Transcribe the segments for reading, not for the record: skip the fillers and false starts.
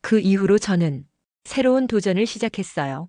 그 이후로 저는 새로운 도전을 시작했어요.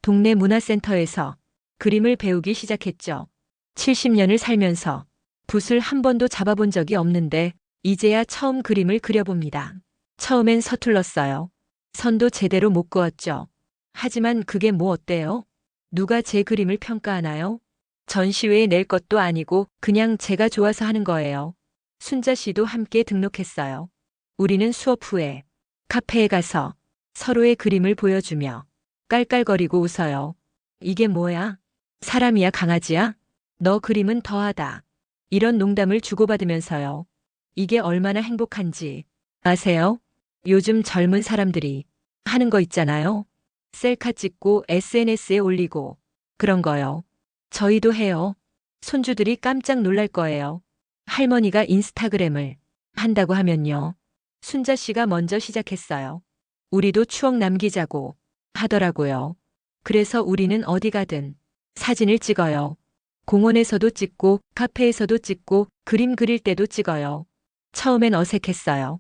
동네 문화센터에서 그림을 배우기 시작했죠. 70년을 살면서 붓을 한 번도 잡아본 적이 없는데 이제야 처음 그림을 그려봅니다. 처음엔 서툴렀어요. 선도 제대로 못 그었죠. 하지만 그게 뭐 어때요? 누가 제 그림을 평가하나요? 전시회에 낼 것도 아니고 그냥 제가 좋아서 하는 거예요. 순자 씨도 함께 등록했어요. 우리는 수업 후에 카페에 가서 서로의 그림을 보여주며 깔깔거리고 웃어요. 이게 뭐야? 사람이야, 강아지야? 너 그림은 더하다. 이런 농담을 주고받으면서요. 이게 얼마나 행복한지 아세요? 요즘 젊은 사람들이 하는 거 있잖아요. 셀카 찍고 SNS에 올리고 그런 거요. 저희도 해요. 손주들이 깜짝 놀랄 거예요. 할머니가 인스타그램을 한다고 하면요. 순자 씨가 먼저 시작했어요. 우리도 추억 남기자고 하더라고요. 그래서 우리는 어디 가든 사진을 찍어요. 공원에서도 찍고 카페에서도 찍고 그림 그릴 때도 찍어요. 처음엔 어색했어요.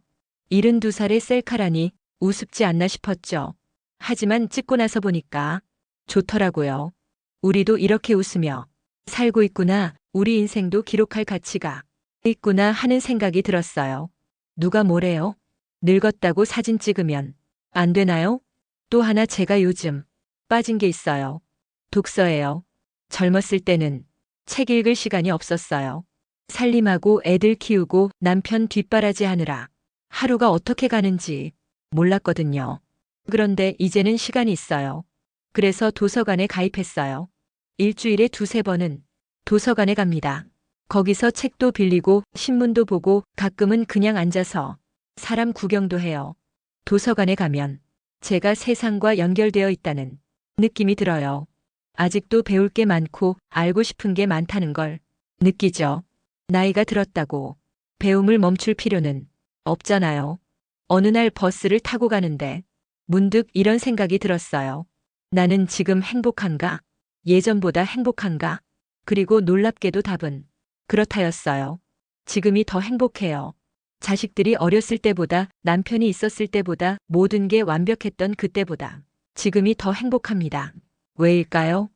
72살의 셀카라니 우습지 않나 싶었죠. 하지만 찍고 나서 보니까 좋더라고요. 우리도 이렇게 웃으며 살고 있구나, 우리 인생도 기록할 가치가 있구나 하는 생각이 들었어요. 누가 뭐래요? 늙었다고 사진 찍으면 안 되나요? 또 하나 제가 요즘 빠진 게 있어요. 독서예요. 젊었을 때는 책 읽을 시간이 없었어요. 살림하고 애들 키우고 남편 뒷바라지 하느라 하루가 어떻게 가는지 몰랐거든요. 그런데 이제는 시간이 있어요. 그래서 도서관에 가입했어요. 일주일에 두세 번은 도서관에 갑니다. 거기서 책도 빌리고 신문도 보고 가끔은 그냥 앉아서 사람 구경도 해요. 도서관에 가면 제가 세상과 연결되어 있다는 느낌이 들어요. 아직도 배울 게 많고 알고 싶은 게 많다는 걸 느끼죠. 나이가 들었다고 배움을 멈출 필요는 없잖아요. 어느 날 버스를 타고 가는데 문득 이런 생각이 들었어요. 나는 지금 행복한가? 예전보다 행복한가? 그리고 놀랍게도 답은 그렇다였어요. 지금이 더 행복해요. 자식들이 어렸을 때보다, 남편이 있었을 때보다, 모든 게 완벽했던 그때보다 지금이 더 행복합니다. 왜일까요?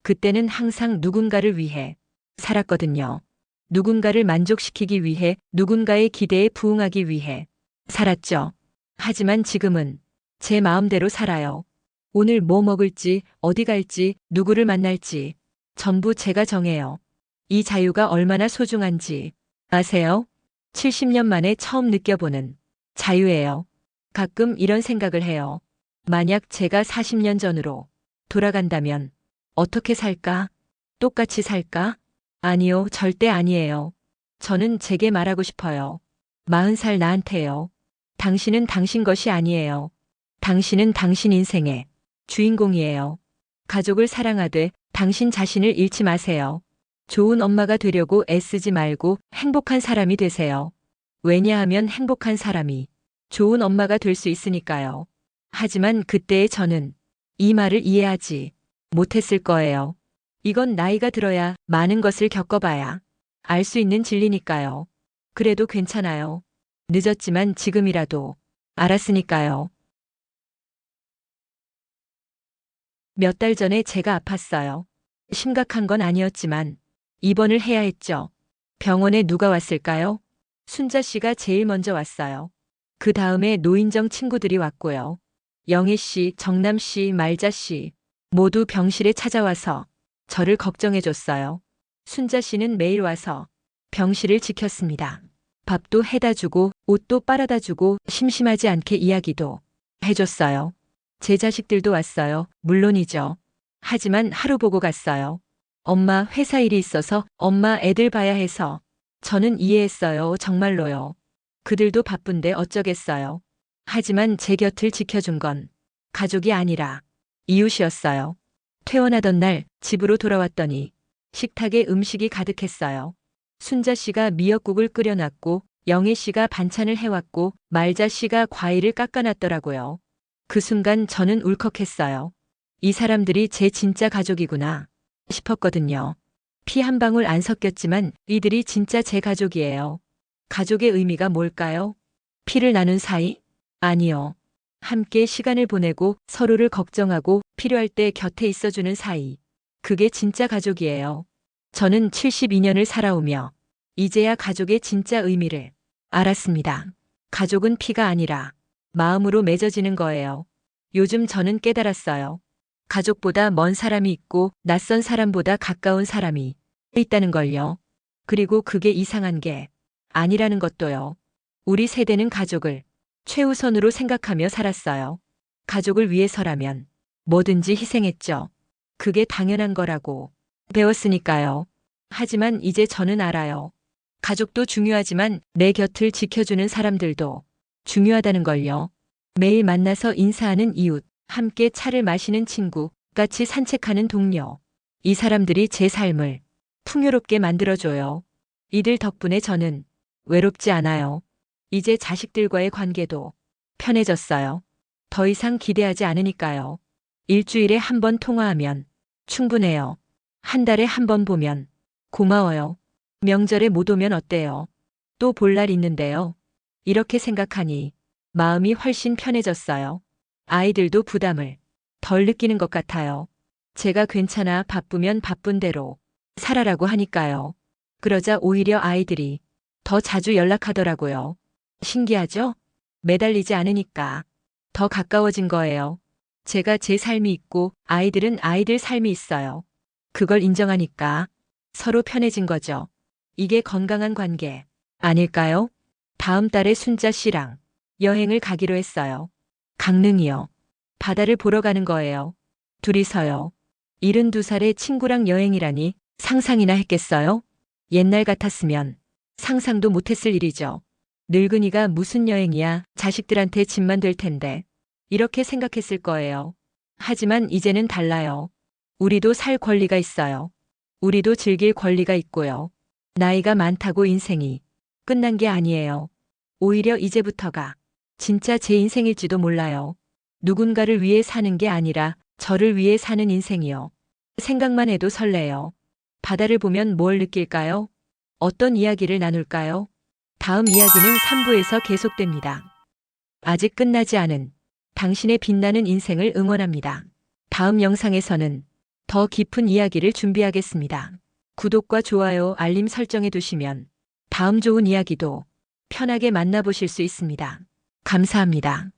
그때는 항상 누군가를 위해 살았거든요. 누군가를 만족시키기 위해, 누군가의 기대에 부응하기 위해 살았죠. 하지만 지금은 제 마음대로 살아요. 오늘 뭐 먹을지, 어디 갈지, 누구를 만날지 전부 제가 정해요. 이 자유가 얼마나 소중한지 아세요? 70년 만에 처음 느껴보는 자유예요. 가끔 이런 생각을 해요. 만약 제가 40년 전으로 돌아간다면 어떻게 살까? 똑같이 살까? 아니요, 절대 아니에요. 저는 제게 말하고 싶어요. 40살 나한테요. 당신은 당신 것이 아니에요. 당신은 당신 인생의 주인공이에요. 가족을 사랑하되 당신 자신을 잃지 마세요. 좋은 엄마가 되려고 애쓰지 말고 행복한 사람이 되세요. 왜냐하면 행복한 사람이 좋은 엄마가 될 수 있으니까요. 하지만 그때의 저는 이 말을 이해하지 못했을 거예요. 이건 나이가 들어야 많은 것을 겪어봐야 알 수 있는 진리니까요. 그래도 괜찮아요. 늦었지만 지금이라도 알았으니까요. 몇 달 전에 제가 아팠어요. 심각한 건 아니었지만 입원을 해야 했죠. 병원에 누가 왔을까요? 순자 씨가 제일 먼저 왔어요. 그 다음에 노인정 친구들이 왔고요. 영애 씨, 정남 씨, 말자 씨 모두 병실에 찾아와서 저를 걱정해 줬어요. 순자 씨는 매일 와서 병실을 지켰습니다. 밥도 해다 주고 옷도 빨아다 주고 심심하지 않게 이야기도 해줬어요. 제 자식들도 왔어요. 물론이죠. 하지만 하루 보고 갔어요. 엄마 회사 일이 있어서, 엄마 애들 봐야 해서. 저는 이해했어요. 정말로요. 그들도 바쁜데 어쩌겠어요. 하지만 제 곁을 지켜준 건 가족이 아니라 이웃이었어요. 퇴원하던 날 집으로 돌아왔더니 식탁에 음식이 가득했어요. 순자 씨가 미역국을 끓여놨고 영애 씨가 반찬을 해왔고 말자 씨가 과일을 깎아놨더라고요. 그 순간 저는 울컥했어요. 이 사람들이 제 진짜 가족이구나 싶었거든요. 피 한 방울 안 섞였지만 이들이 진짜 제 가족이에요. 가족의 의미가 뭘까요? 피를 나눈 사이? 아니요. 함께 시간을 보내고 서로를 걱정하고 필요할 때 곁에 있어주는 사이. 그게 진짜 가족이에요. 저는 72년을 살아오며 이제야 가족의 진짜 의미를 알았습니다. 가족은 피가 아니라 마음으로 맺어지는 거예요. 요즘 저는 깨달았어요. 가족보다 먼 사람이 있고 낯선 사람보다 가까운 사람이 있다는 걸요. 그리고 그게 이상한 게 아니라는 것도요. 우리 세대는 가족을 최우선으로 생각하며 살았어요. 가족을 위해서라면 뭐든지 희생했죠. 그게 당연한 거라고 배웠으니까요. 하지만 이제 저는 알아요. 가족도 중요하지만 내 곁을 지켜주는 사람들도 중요하다는 걸요. 매일 만나서 인사하는 이웃, 함께 차를 마시는 친구, 같이 산책하는 동료. 이 사람들이 제 삶을 풍요롭게 만들어줘요. 이들 덕분에 저는 외롭지 않아요. 이제 자식들과의 관계도 편해졌어요. 더 이상 기대하지 않으니까요. 일주일에 한 번 통화하면 충분해요. 한 달에 한 번 보면 고마워요. 명절에 못 오면 어때요? 또 볼 날 있는데요. 이렇게 생각하니 마음이 훨씬 편해졌어요. 아이들도 부담을 덜 느끼는 것 같아요. 제가 괜찮아 바쁘면 바쁜 대로 살아라고 하니까요. 그러자 오히려 아이들이 더 자주 연락하더라고요. 신기하죠? 매달리지 않으니까 더 가까워진 거예요. 제가 제 삶이 있고 아이들은 아이들 삶이 있어요. 그걸 인정하니까 서로 편해진 거죠. 이게 건강한 관계 아닐까요? 다음 달에 순자 씨랑 여행을 가기로 했어요. 강릉이요. 바다를 보러 가는 거예요. 둘이서요. 72살의 친구랑 여행이라니 상상이나 했겠어요? 옛날 같았으면 상상도 못했을 일이죠. 늙은이가 무슨 여행이야, 자식들한테 짐만 될 텐데. 이렇게 생각했을 거예요. 하지만 이제는 달라요. 우리도 살 권리가 있어요. 우리도 즐길 권리가 있고요. 나이가 많다고 인생이 끝난 게 아니에요. 오히려 이제부터가 진짜 제 인생일지도 몰라요. 누군가를 위해 사는 게 아니라 저를 위해 사는 인생이요. 생각만 해도 설레요. 바다를 보면 뭘 느낄까요? 어떤 이야기를 나눌까요? 다음 이야기는 3부에서 계속됩니다. 아직 끝나지 않은 당신의 빛나는 인생을 응원합니다. 다음 영상에서는 더 깊은 이야기를 준비하겠습니다. 구독과 좋아요, 알림 설정해 두시면 다음 좋은 이야기도 편하게 만나보실 수 있습니다. 감사합니다.